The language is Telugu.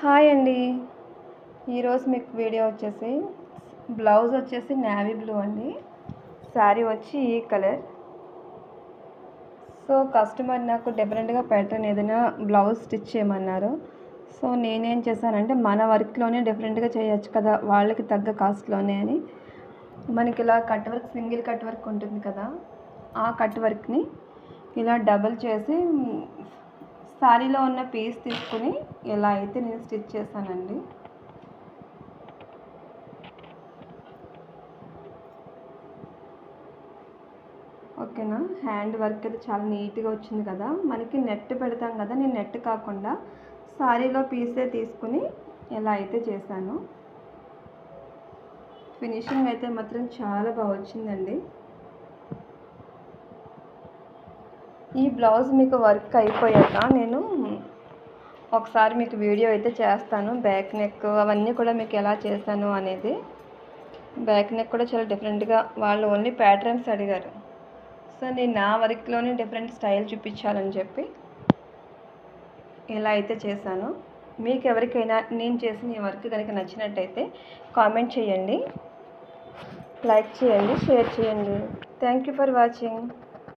హాయ్ అండి. ఈరోజు మీకు వీడియో వచ్చేసి బ్లౌజ్ వచ్చేసి నేవీ బ్లూ అండి. శారీ వచ్చి ఈ కలర్. సో కస్టమర్ నాకు డిఫరెంట్గా ప్యాటర్న్ ఏదైనా బ్లౌజ్ స్టిచ్ చేయమన్నారు. సో నేనేం చేశానంటే మన వర్క్లోనే డిఫరెంట్గా చేయొచ్చు కదా, వాళ్ళకి తగ్గ కాస్ట్లోనే అని మనకి ఇలా cut work, single cut work ఉంటుంది కదా, ఆ కట్ వర్క్ని ఇలా డబుల్ చేసి శారీలో ఉన్న పీస్ తీసుకుని ఇలా అయితే నేను స్టిచ్ చేశానండి. ఓకేనా. హ్యాండ్ వర్క్ అయితే చాలా నీట్గా వచ్చింది కదా. మనకి నెట్ పెడతాం కదా, నేను నెట్ కాకుండా శారీలో పీసే తీసుకుని ఇలా అయితే చేశాను. ఫినిషింగ్ అయితే మాత్రం చాలా బాగా వచ్చిందండి. ఈ బ్లౌజ్ మీకు వర్క్ అయిపోయాక నేను ఒకసారి మీకు వీడియో అయితే చేస్తాను. బ్యాక్ నెక్ అవన్నీ కూడా మీకు ఎలా చేశాను అనేది. బ్యాక్ నెక్ కూడా చాలా డిఫరెంట్గా వాళ్ళు ఓన్లీ ప్యాటర్న్స్ అడిగారు. సో నేను నా వర్క్లోనే డిఫరెంట్ స్టైల్ చూపించాలని చెప్పి ఇలా అయితే చేశాను. మీకు ఎవరికైనా నేను చేసిన ఈ వర్క్ కనుక నచ్చినట్టయితే కామెంట్ చేయండి, లైక్ చేయండి, షేర్ చేయండి. Thank you for watching.